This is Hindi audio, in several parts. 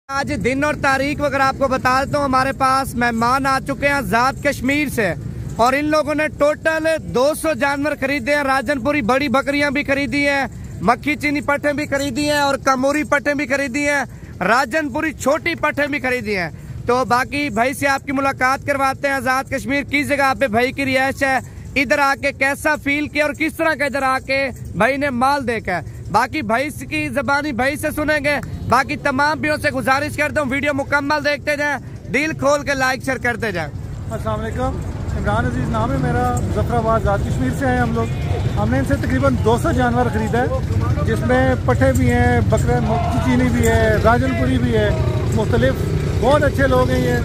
आज दिन और तारीख वगैरह आपको बता देता हूँ। हमारे पास मेहमान आ चुके हैं आजाद कश्मीर से और इन लोगों ने टोटल 200 जानवर खरीदे हैं। राजनपुरी बड़ी बकरियां भी खरीदी हैं, मक्खी चीनी पट्टे भी खरीदी हैं और कमोरी पट्टे भी खरीदी हैं, राजनपुरी छोटी पट्टे भी खरीदी हैं। तो बाकी भाई से आपकी मुलाकात करवाते हैं। आजाद कश्मीर किस जगह पे भाई की रिहाइश है, इधर आके कैसा फील किया और किस तरह का इधर आके भाई ने माल देखा। बाकी भाई की जबानी भाई से सुनेंगे। बाकी तमाम भैया से गुजारिश करता हूँ वीडियो मुकम्मल देखते जाएं, दिल खोल के लाइक शेयर करते जाएं। अस्सलाम वालेकुम, इमरान अजीज़ नाम है मेरा, जफराबाद आजाद कश्मीर से हैं हम लोग। हमने इनसे तकरीबन 200 जानवर खरीदा है, जिसमें पट्टे भी हैं, बकरा मक्खी चीनी भी है, राजनपुरी भी है, मुख्तलिफ। बहुत अच्छे लोग हैं ये,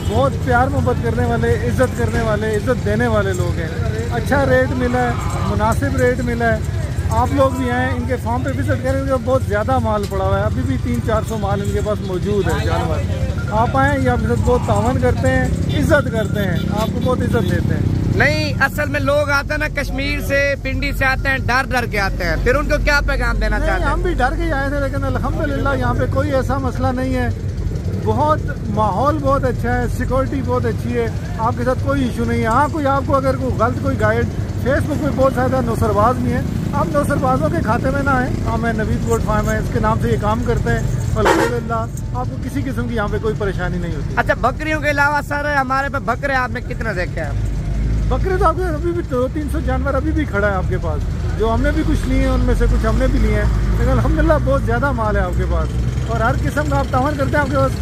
बहुत प्यार मोहब्बत करने वाले, इज़्ज़त करने वाले, इज़्ज़त देने वाले लोग हैं। अच्छा रेट मिला है, मुनासिब रेट मिला है। आप लोग भी आएँ, इनके फार्म पे विजिट करें, इनका बहुत ज़्यादा माल पड़ा हुआ है, अभी भी 300-400 माल इनके पास मौजूद है जानवर। आप आएँ, ये आपके साथ बहुत तावन करते हैं, इज़्ज़त करते हैं, आपको बहुत इज़्ज़त देते हैं। नहीं, असल में लोग आते हैं ना कश्मीर से, पिंडी से आते हैं, डर के आते हैं, फिर उनको क्या पैगाम देना चाहते हैं? हम भी डर के आए थे, लेकिन अल्हम्दुलिल्लाह यहाँ पे कोई ऐसा मसला नहीं है। बहुत माहौल बहुत अच्छा है, सिक्योरिटी बहुत अच्छी है, आपके साथ कोई इशू नहीं है। हाँ, कोई आपको अगर कोई गलत कोई गाइड, फेसबुक पे बहुत ज़्यादा नौसरबाज भी हैं, आप नौसरबाजों के खाते में ना आए। हाँ, मैं नवीद गोट फार्म है, इसके नाम से ये काम करते हैं। अल्हम्दुलिल्लाह आपको किसी किस्म की यहाँ पे कोई परेशानी नहीं होती। अच्छा, बकरियों के अलावा सर हमारे पे बकरे आपने कितना देखे हैं? बकरे तो आपके अभी भी 200-300 जानवर अभी भी खड़ा है आपके पास, जो हमने भी कुछ लिए हैं, उनमें से कुछ हमने भी लिए हैं, लेकिन अल्हम्दुलिल्लाह बहुत ज़्यादा माल है आपके पास और हर किस्म का आप तावन करते हैं आपके पास।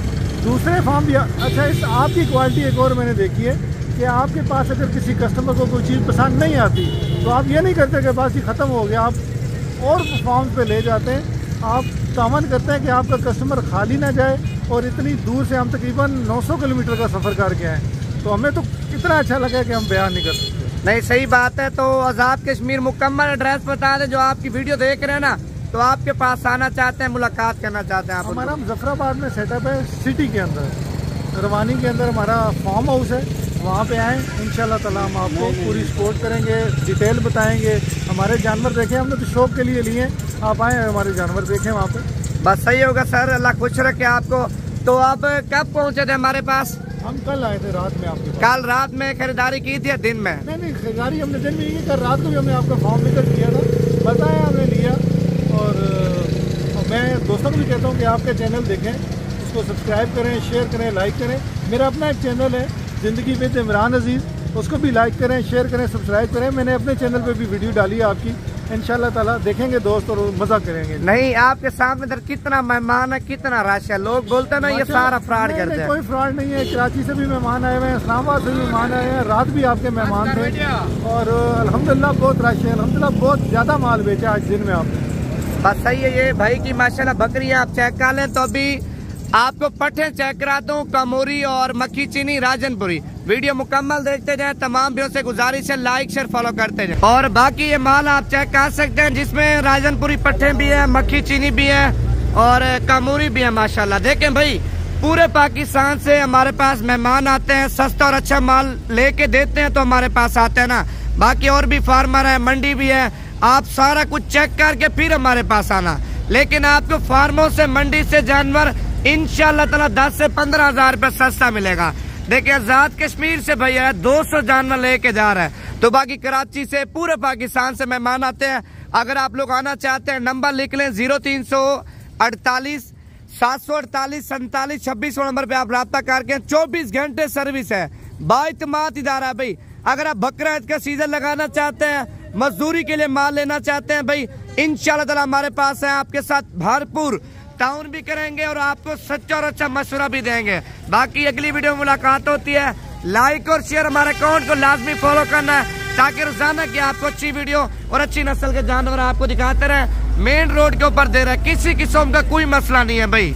दूसरे फार्म भी अच्छा, इस आपकी क्वालिटी एक और मैंने देखी है कि आपके पास अगर किसी कस्टमर को कोई चीज़ पसंद नहीं आती तो आप ये नहीं करते कि बस ये ख़त्म हो गया, आप और फार्म पे ले जाते हैं। आप तावन करते हैं कि आपका कस्टमर खाली ना जाए। और इतनी दूर से हम तकरीबन 900 किलोमीटर का सफ़र करके आए, तो हमें तो इतना अच्छा लगा कि हम बयान नहीं कर सकते। नहीं, सही बात है। तो आजाद कश्मीर मुकम्मल एड्रेस बता दें, जो आपकी वीडियो देख रहे हैं ना, तो आपके पास आना चाहते हैं, मुलाकात करना चाहते हैं आप। हमारा जफराबाद में सेटअप है, सिटी के अंदर, रवानी के अंदर हमारा फार्म हाउस है। वहाँ पे आएँ, इंशाल्लाह ताला हम आपको पूरी सपोर्ट करेंगे, डिटेल बताएंगे। हमारे जानवर देखें, हमने तो शौक के लिए लिए, आप आएँ हमारे जानवर देखें वहाँ पे। बस सही होगा सर, अल्लाह खुश रखे आपको। तो आप कब पहुँचे थे हमारे पास? हम कल आए थे रात में आपके पास। कल रात में खरीदारी की थी या दिन में? नहीं, खरीदारी हमने दिन में की, कल रात को भी हमने आपका फॉर्म विजिट किया था, बताया हमने लिया। और मैं दोस्तों को भी कहता हूँ कि आपका चैनल देखें, उसको सब्सक्राइब करें, शेयर करें, लाइक करें। मेरा अपना एक चैनल है ज़िंदगी विद इमरान अजीज़, उसको भी लाइक करें, शेयर करें, सब्सक्राइब करें। मैंने अपने चैनल पे भी वीडियो डाली है आपकी, इंशाल्लाह ताला देखेंगे दोस्त और मज़ा करेंगे। नहीं, आपके सामने इधर कितना मेहमान है, कितना रश है, लोग बोलते हैं ना ये सारा फ्रॉड करते हैं। कोई फ्रॉड नहीं है, कराची से भी मेहमान आए हुए हैं, इस्लामाबाद से भी मेहमान आए हैं, रात भी आपके मेहमान थे और अल्हम्दुलिल्लाह बहुत रश है। अल्हम्दुलिल्लाह बहुत ज़्यादा माल बेचा आज दिन में आपने। बस सही है। ये भाई की माशाल्लाह बकरियां आप चेक कर लें। तो अभी आपको पट्टे चेक कराता हूँ, कमोरी और मक्खी चीनी राजनपुरी। वीडियो मुकम्मल देखते जाएं, तमाम भैया से गुजारिश है लाइक शेयर फॉलो करते जाएं। और बाकी ये माल आप चेक कर सकते हैं, जिसमें राजनपुरी पट्टे भी है, मक्खी चीनी भी है और कमोरी भी है। माशाल्लाह देखें भाई, पूरे पाकिस्तान से हमारे पास मेहमान आते हैं, सस्ता और अच्छा माल लेके देते हैं तो हमारे पास आते हैं ना। बाकी और भी फार्मर है, मंडी भी है, आप सारा कुछ चेक करके फिर हमारे पास आना। लेकिन आपको फार्मों से, मंडी से जानवर इंशाल्लाह ताला 10 से 15 हजार रुपये सस्ता मिलेगा। देखिए, आजाद कश्मीर से भैया 200 जानवर लेके जा रहा है। तो बाकी कराची से, पूरे पाकिस्तान से मेहमान आते हैं। अगर आप लोग आना चाहते हैं, नंबर लिख लें 0348 748 47 26 नंबर पे आप रब्ता करके। 24 घंटे सर्विस है, बाइतमाद इदारा है भाई। अगर आप बकरा ईद का सीजन लगाना चाहते हैं, मजदूरी के लिए माल लेना चाहते हैं भाई, इंशाल्लाह ताला हमारे पास है, आपके साथ भरपूर टाउन भी करेंगे और आपको सच्चा और अच्छा मशवरा भी देंगे। बाकी अगली वीडियो में मुलाकात होती है। लाइक और शेयर हमारे अकाउंट को लाजमी फॉलो करना है, ताकि रोजाना की आपको अच्छी वीडियो और अच्छी नस्ल के जानवर आपको दिखाते रहे। मेन रोड के ऊपर दे रहे, किसी किस्म का कोई मसला नहीं है भाई।